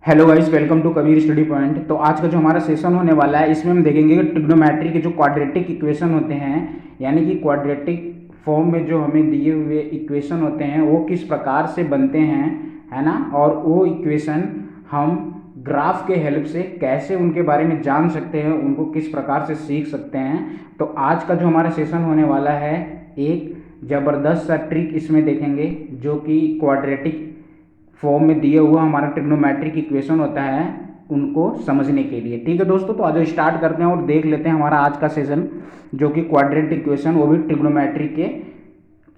Hello guys, welcome to Kabir study point. तो आज का जो हमारा सेशन होने वाला है इसमें हम देखेंगे कि ट्रिग्नोमेट्री के जो क्वाड्रेटिक इक्वेशन होते हैं, यानी कि क्वाड्रेटिक फॉर्म में जो हमें दिए हुए इक्वेशन होते हैं वो किस प्रकार से बनते हैं, है ना। और वो इक्वेशन हम ग्राफ के हेल्प से कैसे उनके बारे में जान सकते हैं, उनको किस प्रकार से सीख सकते हैं। तो आज का जो हमारा सेशन होने वाला है, एक ज़बरदस्त सा ट्रिक इसमें देखेंगे जो कि क्वाड्रेटिक फॉर्म में दिए हुआ हमारा ट्रिग्नोमेट्रिक इक्वेशन होता है उनको समझने के लिए। ठीक है दोस्तों, तो आज स्टार्ट करते हैं और देख लेते हैं हमारा आज का सेशन जो कि क्वाड्रेटिक इक्वेशन, वो भी ट्रिग्नोमेट्रिक के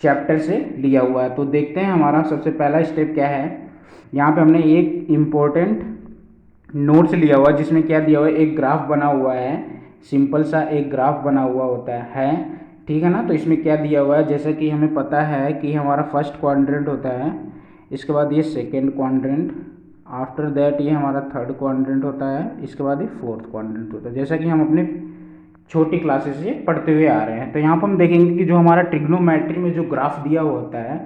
चैप्टर से लिया हुआ है। तो देखते हैं हमारा सबसे पहला स्टेप क्या है। यहाँ पे हमने एक इम्पोर्टेंट नोट्स लिया हुआ है जिसमें क्या दिया हुआ है, एक ग्राफ बना हुआ है, सिंपल सा एक ग्राफ बना हुआ होता है। ठीक है ना। तो इसमें क्या दिया हुआ है, जैसे कि हमें पता है कि हमारा फर्स्ट क्वाड्रेंट होता है, इसके बाद ये सेकेंड क्वाड्रेंट, आफ्टर दैट ये हमारा थर्ड क्वाड्रेंट होता है, इसके बाद ये फोर्थ क्वाड्रेंट होता है, जैसा कि हम अपने छोटी क्लासेस से पढ़ते हुए आ रहे हैं। तो यहाँ पर हम देखेंगे कि जो हमारा ट्रिग्नोमेट्री में जो ग्राफ दिया हुआ होता है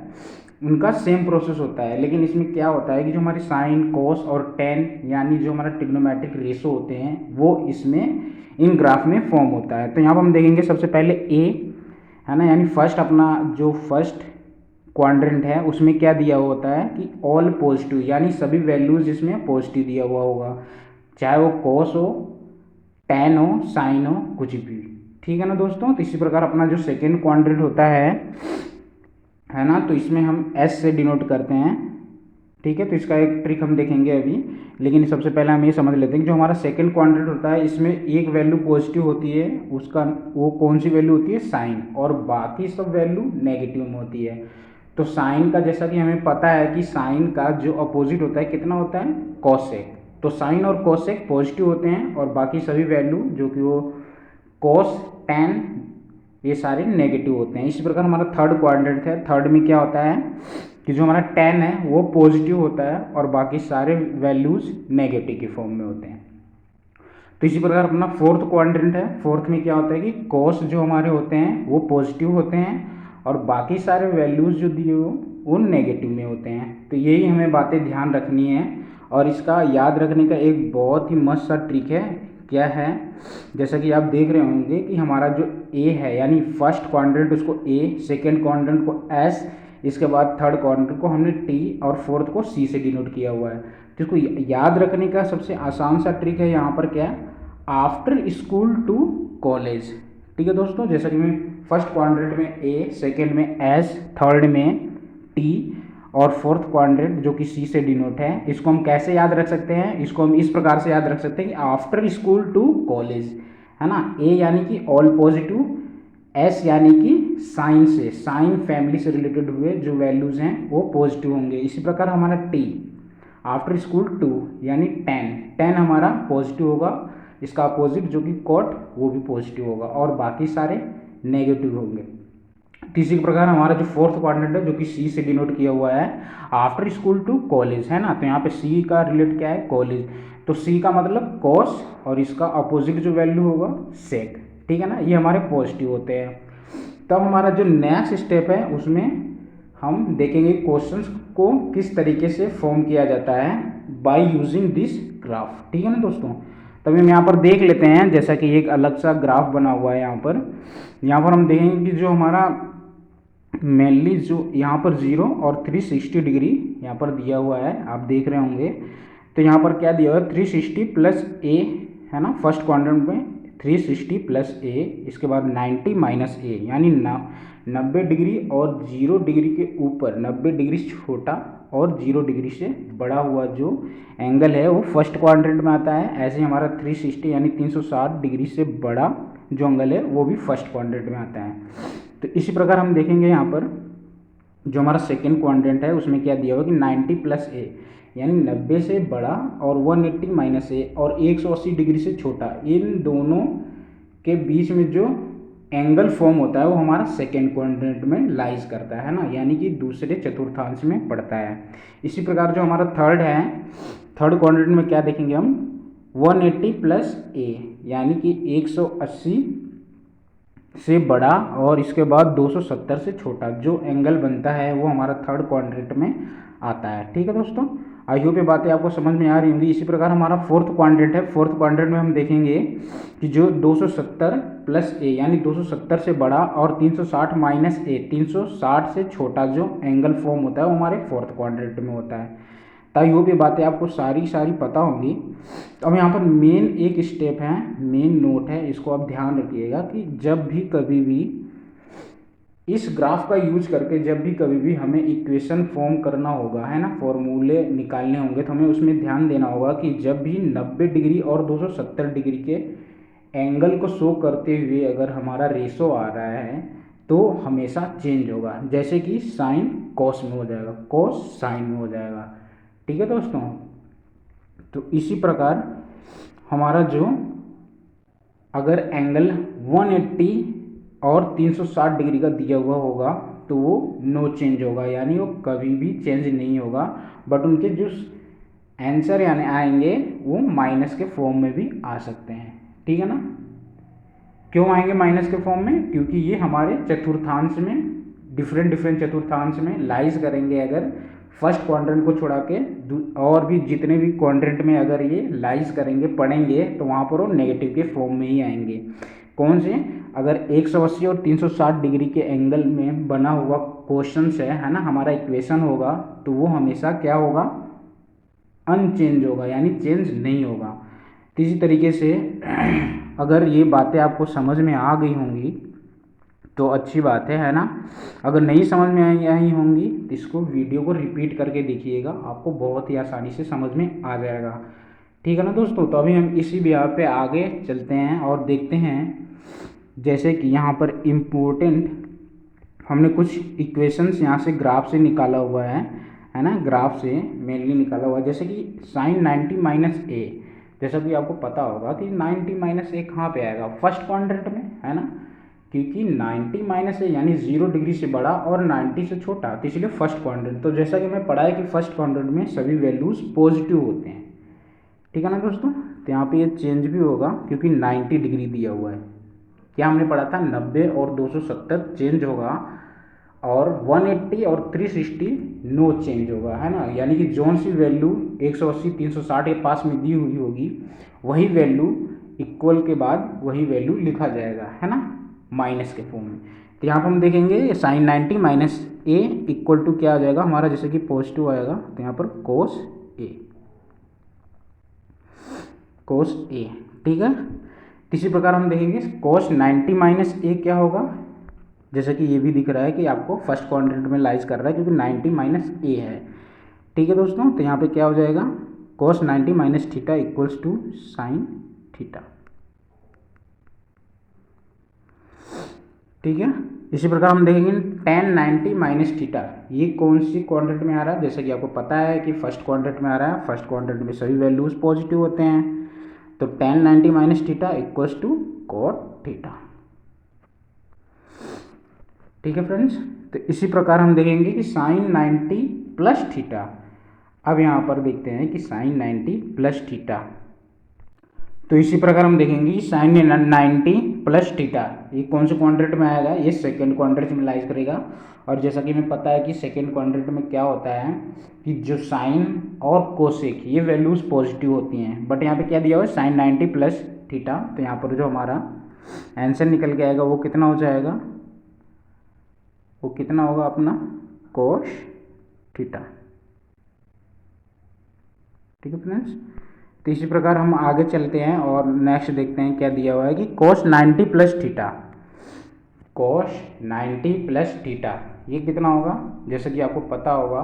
उनका सेम प्रोसेस होता है, लेकिन इसमें क्या होता है कि जो हमारी साइन, कोस और टेन यानी जो हमारा ट्रिग्नोमेट्रिक रेशो होते हैं वो इसमें इन ग्राफ में फॉर्म होता है। तो यहाँ पर हम देखेंगे सबसे पहले ए, है ना, यानी फर्स्ट अपना जो फर्स्ट क्वाड्रेंट है उसमें क्या दिया हुआ होता है कि ऑल पॉजिटिव, यानी सभी वैल्यूज इसमें पॉजिटिव दिया हुआ होगा, चाहे वो कोस हो, टेन हो, साइन हो, कुछ भी। ठीक है ना दोस्तों। तो इसी प्रकार अपना जो सेकेंड क्वाड्रेंट होता है ना, तो इसमें हम एस से डिनोट करते हैं। ठीक है, तो इसका एक ट्रिक हम देखेंगे अभी, लेकिन सबसे पहले हम ये समझ लेते हैं कि जो हमारा सेकेंड क्वाड्रेंट होता है इसमें एक वैल्यू पॉजिटिव होती है, उसका वो कौन सी वैल्यू होती है, साइन, और बाकी सब वैल्यू नेगेटिव में होती है। तो साइन का, जैसा कि हमें पता है कि साइन का जो अपोजिट होता है कितना होता है, कॉसेक। तो साइन और कॉसेक पॉजिटिव होते हैं और बाकी सभी वैल्यू जो कि वो कॉस, टेन, ये सारे नेगेटिव होते हैं। इसी प्रकार हमारा थर्ड क्वाड्रेंट है, थर्ड में क्या होता है कि जो हमारा टेन है वो पॉजिटिव होता है और बाकी सारे वैल्यूज नेगेटिव के फॉर्म में होते हैं। तो इसी प्रकार अपना फोर्थ क्वाड्रेंट है, फोर्थ में क्या होता है कि कॉस जो हमारे होते हैं वो पॉजिटिव होते हैं और बाकी सारे वैल्यूज जो दिए वो नेगेटिव में होते हैं। तो यही हमें बातें ध्यान रखनी है और इसका याद रखने का एक बहुत ही मस्त सा ट्रिक है। क्या है, जैसा कि आप देख रहे होंगे कि हमारा जो ए है यानी फर्स्ट क्वाड्रेंट उसको ए, सेकेंड क्वाड्रेंट को एस, इसके बाद थर्ड क्वाड्रेंट को हमने टी और फोर्थ को सी से डिनोट किया हुआ है। तो इसको याद रखने का सबसे आसान सा ट्रिक है यहाँ पर क्या, आफ्टर स्कूल टू कॉलेज। ठीक है दोस्तों, जैसा कि मैं फर्स्ट क्वाड्रेंट में ए, सेकेंड में एस, थर्ड में टी और फोर्थ क्वाड्रेंट जो कि सी से डिनोट है, इसको हम कैसे याद रख सकते हैं, इसको हम इस प्रकार से याद रख सकते हैं कि आफ्टर स्कूल टू कॉलेज, है ना। ए यानी कि ऑल पॉजिटिव, एस यानी कि साइन से, साइन फैमिली से रिलेटेड हुए जो वैल्यूज हैं वो पॉजिटिव होंगे। इसी प्रकार हमारा टी, आफ्टर स्कूल टू यानी टेन, टेन हमारा पॉजिटिव होगा, इसका अपोजिट जो कि कॉट वो भी पॉजिटिव होगा और बाकी सारे नेगेटिव होंगे। इसी प्रकार हमारा जो फोर्थ क्वाड्रेंट है जो कि सी से डिनोट किया हुआ है, आफ्टर स्कूल टू कॉलेज, है ना। तो यहाँ पे सी का रिलेट क्या है, कॉलेज, तो सी का मतलब कॉस और इसका अपोजिट जो वैल्यू होगा सेक। ठीक है ना, ये हमारे पॉजिटिव होते हैं। तब हमारा जो नेक्स्ट स्टेप है उसमें हम देखेंगे क्वेश्चंस को किस तरीके से फॉर्म किया जाता है बाय यूजिंग दिस ग्राफ। ठीक है ना दोस्तों। तभी हम यहाँ पर देख लेते हैं, जैसा कि एक अलग सा ग्राफ बना हुआ है यहाँ पर हम देखेंगे कि जो हमारा मेनली जो यहाँ पर 0 और 360 डिग्री यहाँ पर दिया हुआ है, आप देख रहे होंगे। तो यहाँ पर क्या दिया हुआ है, 360 प्लस ए, है ना, फर्स्ट क्वाड्रेंट में 360 प्लस ए, इसके बाद 90 माइनस ए, यानी 90 डिग्री और 0 डिग्री के ऊपर 90 डिग्री छोटा और 0 डिग्री से बड़ा हुआ जो एंगल है वो फर्स्ट क्वाड्रेंट में आता है। ऐसे हमारा 360 यानी 360 डिग्री से बड़ा जो एंगल है वो भी फर्स्ट क्वाड्रेंट में आता है। तो इसी प्रकार हम देखेंगे यहाँ पर जो हमारा सेकेंड क्वाड्रेंट है उसमें क्या दिया हुआ कि 90 प्लस ए यानी 90 से बड़ा और 180 माइनस ए और 180 डिग्री से छोटा, इन दोनों के बीच में जो एंगल फॉर्म होता है वो हमारा सेकेंड क्वाड्रेंट में लाइज करता है ना, यानी कि दूसरे चतुर्थांश में पड़ता है। इसी प्रकार जो हमारा थर्ड है, थर्ड क्वाड्रेंट में क्या देखेंगे हम, 180 प्लस ए यानी कि 180 से बड़ा और इसके बाद 270 से छोटा जो एंगल बनता है वो हमारा थर्ड क्वाड्रेंट में आता है। ठीक है दोस्तों। आई होप ये बातें आपको समझ में आ रही होंगी। इसी प्रकार हमारा फोर्थ क्वाड्रेंट है। फोर्थ क्वाड्रेंट में हम देखेंगे कि जो 270 प्लस ए यानी 270 से बड़ा और 360 माइनस ए 360 से छोटा जो एंगल फॉर्म होता है वो हमारे फोर्थ क्वाड्रेंट में होता है। तो आई होप ये बातें आपको सारी पता होंगी। अब यहाँ पर मेन एक स्टेप है, मेन नोट है, इसको आप ध्यान रखिएगा कि जब भी कभी भी इस ग्राफ का यूज करके जब भी कभी भी हमें इक्वेशन फॉर्म करना होगा, है ना, फॉर्मूले निकालने होंगे, तो हमें उसमें ध्यान देना होगा कि जब भी 90 डिग्री और 270 डिग्री के एंगल को शो करते हुए अगर हमारा रेशो आ रहा है तो हमेशा चेंज होगा। जैसे कि साइन कॉस में हो जाएगा, कॉस साइन में हो जाएगा। ठीक है दोस्तों, तो इसी प्रकार हमारा जो अगर एंगल 180 और 360 डिग्री का दिया हुआ होगा तो वो नो चेंज होगा, यानी वो कभी भी चेंज नहीं होगा। बट उनके जो आंसर यानी आएंगे वो माइनस के फॉर्म में भी आ सकते हैं। ठीक है ना, क्यों आएंगे माइनस के फॉर्म में? क्योंकि ये हमारे चतुर्थांश में डिफरेंट चतुर्थांश में लाइज करेंगे। अगर फर्स्ट क्वाड्रेंट को छोड़ा के और भी जितने भी क्वाड्रेंट में अगर ये लाइज करेंगे पढ़ेंगे तो वहाँ पर वो नेगेटिव के फॉर्म में ही आएंगे। कौन से? अगर 180 और 360 डिग्री के एंगल में बना हुआ क्वेश्चन है ना, हमारा इक्वेशन होगा तो वो हमेशा क्या होगा? अनचेंज होगा, यानी चेंज नहीं होगा। तो इसी तरीके से अगर ये बातें आपको समझ में आ गई होंगी तो अच्छी बात है ना। अगर नहीं समझ में आई होंगी तो इसको वीडियो को रिपीट करके देखिएगा, आपको बहुत ही आसानी से समझ में आ जाएगा। ठीक है ना दोस्तों, तो अभी हम इसी बिहार पे आगे चलते हैं और देखते हैं। जैसे कि यहाँ पर इम्पोर्टेंट हमने कुछ इक्वेशंस यहाँ से ग्राफ से निकाला हुआ है ना, ग्राफ से मेनली निकाला हुआ है। जैसे कि साइन 90 माइनस ए, जैसा कि आपको पता होगा कि 90 माइनस ए कहाँ पे आएगा? फर्स्ट क्वाड्रेंट में, है ना, क्योंकि 90 माइनस ए यानी 0 डिग्री से बड़ा और 90 से छोटा, तो इसलिए फर्स्ट क्वाड्रेंट। तो जैसा कि मैं पढ़ा है कि फर्स्ट क्वाड्रेंट में सभी वैल्यूज पॉजिटिव होते हैं। ठीक है ना दोस्तों, तो यहाँ पे ये चेंज भी होगा क्योंकि 90 डिग्री दिया हुआ है। क्या हमने पढ़ा था? 90 और 270 चेंज होगा और 180 और 360 नो चेंज होगा, है ना। यानी कि जोन सी वैल्यू 180 360 के पास में दी हुई होगी वही वैल्यू इक्वल के बाद वही वैल्यू लिखा जाएगा, है ना, माइनस के फॉर्म में। तो यहाँ पर हम देखेंगे sine 90 minus A equal to क्या आ जाएगा हमारा? जैसे कि पॉजिटिव आएगा तो यहाँ पर कोस ए, कोस ए। ठीक है, इसी प्रकार हम देखेंगे कोस 90 माइनस ए क्या होगा? जैसे कि ये भी दिख रहा है कि आपको फर्स्ट क्वाड्रेंट में लाइज कर रहा है क्योंकि 90 माइनस ए है। ठीक है दोस्तों, तो यहाँ पे क्या हो जाएगा? Cos 90 minus theta equals to sine theta. ठीक है, इसी प्रकार हम देखेंगे tan 90 माइनस थीटा, ये कौन सी क्वाड्रेंट में आ रहा है? जैसे कि आपको पता है कि फर्स्ट क्वाड्रेंट में आ रहा है। फर्स्ट क्वाड्रेंट में सभी वैल्यूज पॉजिटिव होते हैं, तो tan 90 minus theta equals to cot theta. ठीक है फ्रेंड्स, तो इसी प्रकार हम देखेंगे कि साइन 90 प्लस थीटा। अब यहाँ पर देखते हैं कि साइन 90 प्लस थीटा, तो इसी प्रकार हम देखेंगे कि साइन 90 प्लस थीटा ये कौन से क्वाड्रेंट में आएगा? ये सेकेंड क्वाड्रेंट में लाइज करेगा। और जैसा कि हमें पता है कि सेकेंड क्वाड्रेंट में क्या होता है कि जो साइन और कोसेक ये वैल्यूज पॉजिटिव होती हैं। बट यहाँ पे क्या दिया हुआ है? Sine 90 plus theta. तो यहाँ पर जो हमारा आंसर निकल के आएगा वो कितना हो जाएगा? वो कितना होगा अपना? Cos theta. ठीक है फ्रेंड्स, तो इसी प्रकार हम आगे चलते हैं और नेक्स्ट देखते हैं क्या दिया हुआ है कि कोस 90 प्लस थीटा, कोस 90 प्लस थीटा ये कितना होगा? जैसे कि आपको पता होगा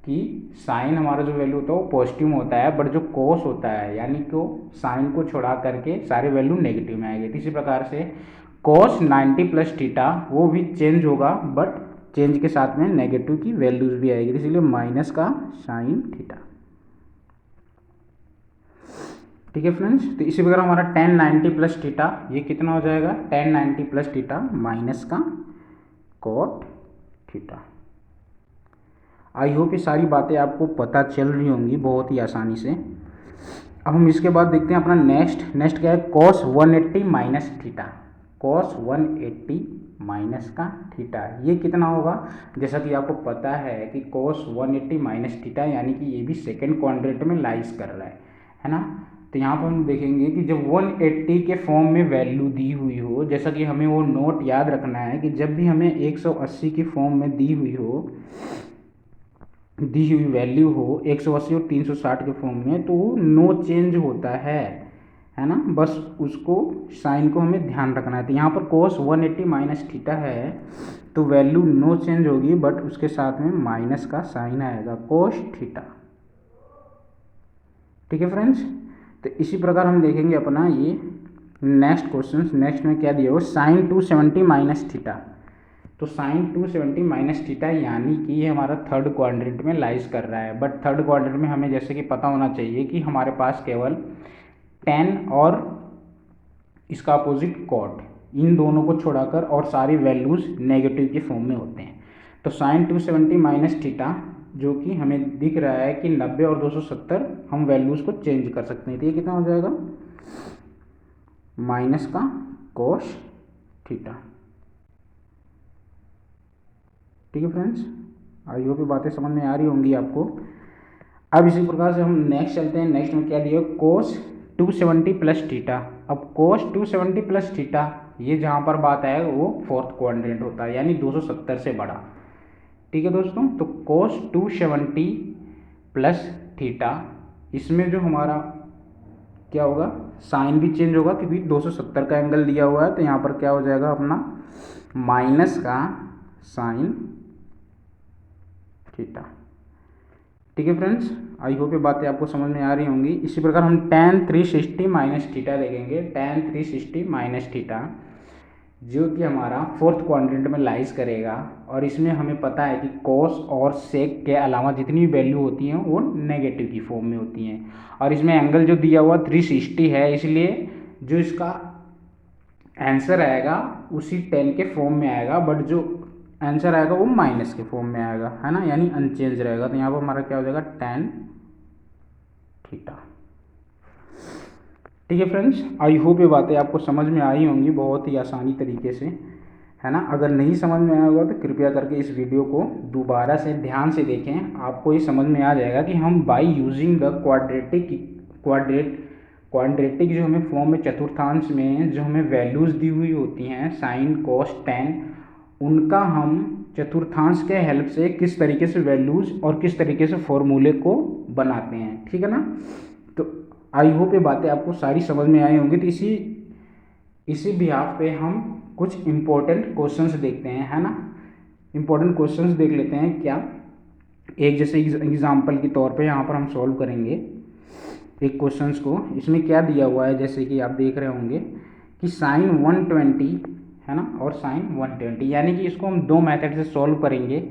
कि साइन हमारा जो वैल्यू होता है वो पॉजिटिव में होता है, बट जो कोस होता है यानी कि साइन को छोड़ा करके सारे वैल्यू नेगेटिव में आएंगे। इसी प्रकार से कोस 90 प्लस थीटा वो भी चेंज होगा, बट चेंज के साथ में नेगेटिव की वैल्यूज भी आएगी, इसीलिए माइनस का साइन थीटा। ठीक है फ्रेंड्स, तो इसी प्रकार हमारा tan 90 प्लस थीटा ये कितना हो जाएगा? tan 90 प्लस थीटा माइनस का cot थीटा। आई होप ये सारी बातें आपको पता चल रही होंगी बहुत ही आसानी से। अब हम इसके बाद देखते हैं अपना नेक्स्ट क्या है? cos 180 minus theta. cos 180 minus का थीटा। ये कितना होगा, जैसा कि आपको पता है कि cos 180 माइनस थीटा यानी कि ये भी सेकेंड क्वाड्रेंट में लाइज कर रहा है ना। तो यहाँ पर हम देखेंगे कि जब 180 के फॉर्म में वैल्यू दी हुई हो, जैसा कि हमें वो नोट याद रखना है कि जब भी हमें 180 की फॉर्म में दी हुई वैल्यू हो 180 और 360 के फॉर्म में, तो वो नो चेंज होता है ना। बस उसको साइन को हमें ध्यान रखना है। तो यहाँ पर cos 180 माइनस थीटा है तो वैल्यू नो चेंज होगी, बट उसके साथ में माइनस का साइन आएगा cos थीटा। ठीक है फ्रेंड्स, तो इसी प्रकार हम देखेंगे अपना ये नेक्स्ट क्वेश्चन। नेक्स्ट में क्या दिया हो, साइन 270 माइनस थीटा। तो साइन 270 माइनस थीटा यानी कि ये हमारा थर्ड क्वाड्रेंट में लाइज कर रहा है। बट थर्ड क्वाड्रेंट में हमें जैसे कि पता होना चाहिए कि हमारे पास केवल tan और इसका अपोजिट cot, इन दोनों को छोड़ाकर और सारी वैल्यूज़ नेगेटिव के फॉर्म में होते हैं। तो साइन 270 माइनस थीटा जो कि हमें दिख रहा है कि 90 और 270 हम वैल्यूज़ को चेंज कर सकते हैं। तो ये कितना हो जाएगा, माइनस का cos थीटा। ठीक है फ्रेंड्स, आई होप ये बातें समझ में आ रही होंगी आपको। अब इसी प्रकार से हम नेक्स्ट चलते हैं। नेक्स्ट में क्या दिया, cos 270 प्लस थीटा। अब cos 270 प्लस थीटा ये जहाँ पर बात है वो फोर्थ क्वाड्रेंट होता है, यानी 270 से बड़ा। ठीक है दोस्तों, तो cos 270 प्लस थीटा, इसमें जो हमारा क्या होगा, साइन भी चेंज होगा क्योंकि 270 का एंगल दिया हुआ है। तो यहाँ पर क्या हो जाएगा अपना माइनस का साइन थीटा। ठीक है फ्रेंड्स, आई होप ये बातें आपको समझ में आ रही होंगी। इसी प्रकार हम tan 360 माइनस थीटा देखेंगे। tan 360 माइनस थीटा जो कि हमारा फोर्थ क्वाड्रेंट में लाइज करेगा, और इसमें हमें पता है कि cos और sec के अलावा जितनी भी वैल्यू होती हैं वो नेगेटिव की फॉर्म में होती हैं। और इसमें एंगल जो दिया हुआ 360 है, इसलिए जो इसका आंसर आएगा उसी tan के फॉर्म में आएगा, बट जो आंसर आएगा वो माइनस के फॉर्म में आएगा, है ना, यानी अनचेंज रहेगा। तो यहाँ पर हमारा क्या हो जाएगा, tan थीटा। ठीक है फ्रेंड्स, आई होप ये बातें आपको समझ में आई होंगी बहुत ही आसानी तरीके से, है ना। अगर नहीं समझ में आया होगा तो कृपया करके इस वीडियो को दोबारा से ध्यान से देखें, आपको ये समझ में आ जाएगा कि हम बाय यूजिंग द क्वाड्रेटिक जो हमें फॉर्म में चतुर्थांश में जो हमें वैल्यूज़ दी हुई होती हैं साइन कॉस टैन, उनका हम चतुर्थांश के हेल्प से किस तरीके से वैल्यूज़ और किस तरीके से फॉर्मूले को बनाते हैं। ठीक है ना, तो आई होप ये बातें आपको सारी समझ में आई होंगी। तो इसी बिहाफ पे हम कुछ इम्पोर्टेंट क्वेश्चंस देखते हैं, है ना। इम्पोर्टेंट क्वेश्चंस देख लेते हैं क्या, एक जैसे एग्जाम्पल के तौर पे यहाँ पर हम सॉल्व करेंगे एक क्वेश्चंस को। इसमें क्या दिया हुआ है, जैसे कि आप देख रहे होंगे कि साइन 120 है ना और साइन 120, यानी कि इसको हम दो मेथड से सॉल्व करेंगे,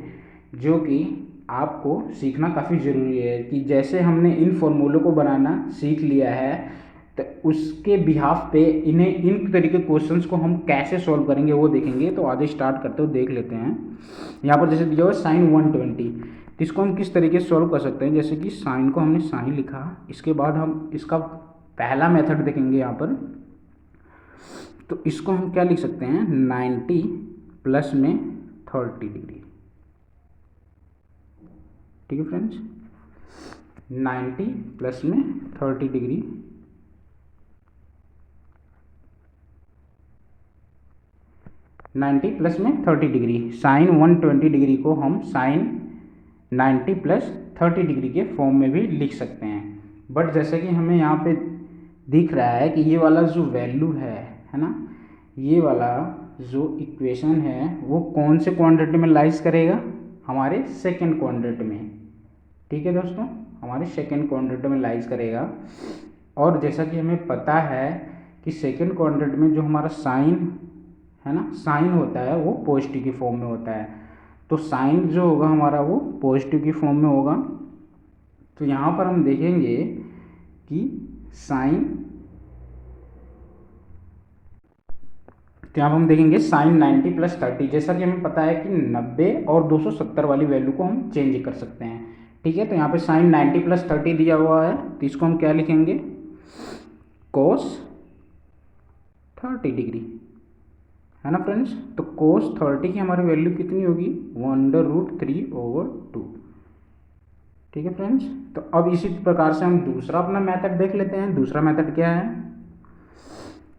जो कि आपको सीखना काफ़ी ज़रूरी है। कि जैसे हमने इन फॉर्मूलों को बनाना सीख लिया है, तो उसके बिहाफ पे इन्हें इन तरीके क्वेश्चंस को हम कैसे सॉल्व करेंगे वो देखेंगे। तो आज स्टार्ट करते हुए देख लेते हैं। यहाँ पर जैसे दिया हुआ साइन 120, तो इसको हम किस तरीके से सॉल्व कर सकते हैं। जैसे कि साइन को हमने साइन लिखा, इसके बाद हम इसका पहला मेथड देखेंगे यहाँ पर। तो इसको हम क्या लिख सकते हैं, 90 प्लस में 30 डिग्री। ठीक है फ्रेंड्स, 90 प्लस में 30 डिग्री, साइन 120 डिग्री को हम साइन 90 प्लस 30 डिग्री के फॉर्म में भी लिख सकते हैं। बट जैसे कि हमें यहाँ पे दिख रहा है कि ये वाला जो वैल्यू है ना, ये वाला जो इक्वेशन है वो कौन से क्वाड्रेंट में लाइज करेगा, हमारे सेकेंड क्वाड्रेंट में। ठीक है दोस्तों, हमारे सेकेंड क्वाड्रेंट में लाइज करेगा। और जैसा कि हमें पता है कि सेकेंड क्वाड्रेंट में जो हमारा साइन है ना, साइन होता है वो पॉजिटिव की फॉर्म में होता है। तो साइन जो होगा हमारा वो पॉजिटिव की फॉर्म में होगा। तो यहाँ पर हम देखेंगे कि साइन, तो यहाँ पर हम देखेंगे साइन 90 प्लस 30। जैसा कि हमें पता है कि 90 और 270 वाली वैल्यू को हम चेंज कर सकते हैं। ठीक है, तो यहाँ पे साइन 90 प्लस 30 दिया हुआ है, तो इसको हम क्या लिखेंगे, कोस 30 डिग्री। है ना फ्रेंड्स। तो cos 30 की हमारी वैल्यू कितनी होगी, 1/√3/2। ठीक है फ्रेंड्स। तो अब इसी प्रकार से हम दूसरा अपना मेथड देख लेते हैं। दूसरा मेथड क्या है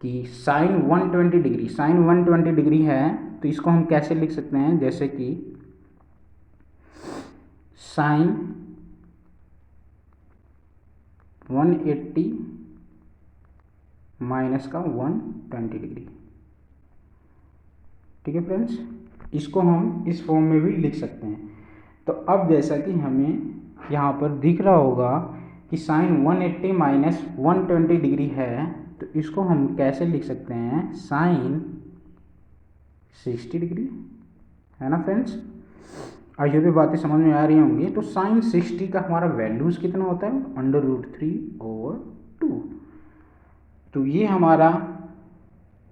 कि साइन 120 डिग्री, साइन 120 डिग्री है तो इसको हम कैसे लिख सकते हैं, जैसे कि साइन 180 माइनस का 120 डिग्री। ठीक है फ्रेंड्स, इसको हम इस फॉर्म में भी लिख सकते हैं। तो अब जैसा कि हमें यहाँ पर दिख रहा होगा कि साइन 180 माइनस 120 डिग्री है, तो इसको हम कैसे लिख सकते हैं, साइन 60 डिग्री, है ना फ्रेंड्स। आई होप ये बातें समझ में आ रही होंगी। तो साइन 60 का हमारा वैल्यूज कितना होता है, √3/2। तो ये हमारा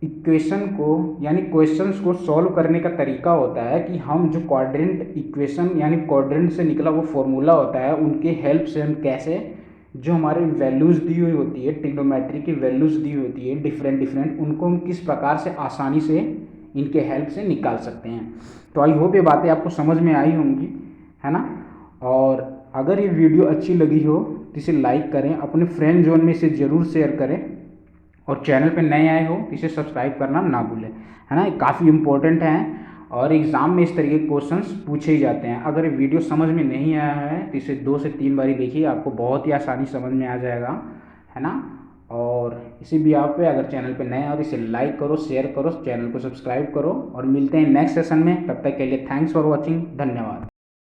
इक्वेशन को यानी क्वेश्चंस को सॉल्व करने का तरीका होता है कि हम जो क्वाड्रेंट इक्वेशन यानी क्वाड्रेंट से निकला वो फॉर्मूला होता है, उनके हेल्प से हम कैसे जो हमारे वैल्यूज़ दी हुई होती है, ट्रिग्नोमेट्री की वैल्यूज़ दी हुई होती है डिफरेंट डिफरेंट, उनको हम किस प्रकार से आसानी से इनके हेल्प से निकाल सकते हैं। तो आई होप ये बातें आपको समझ में आई होंगी, है ना। और अगर ये वीडियो अच्छी लगी हो तो इसे लाइक करें, अपने फ्रेंड जोन में इसे ज़रूर शेयर करें, और चैनल पे नए आए हो तो इसे सब्सक्राइब करना ना भूलें, है ना। ये काफ़ी इंपॉर्टेंट है और एग्ज़ाम में इस तरीके के क्वेश्चंस पूछे ही जाते हैं। अगर ये वीडियो समझ में नहीं आया है तो इसे 2 से 3 बारी देखिए, आपको बहुत ही आसानी समझ में आ जाएगा, है ना। और इसी भी आप पे अगर चैनल पे नए हो तो इसे लाइक करो, शेयर करो, चैनल को सब्सक्राइब करो, और मिलते हैं नेक्स्ट सेशन में। तब तक के लिए थैंक्स फॉर वॉचिंग, धन्यवाद।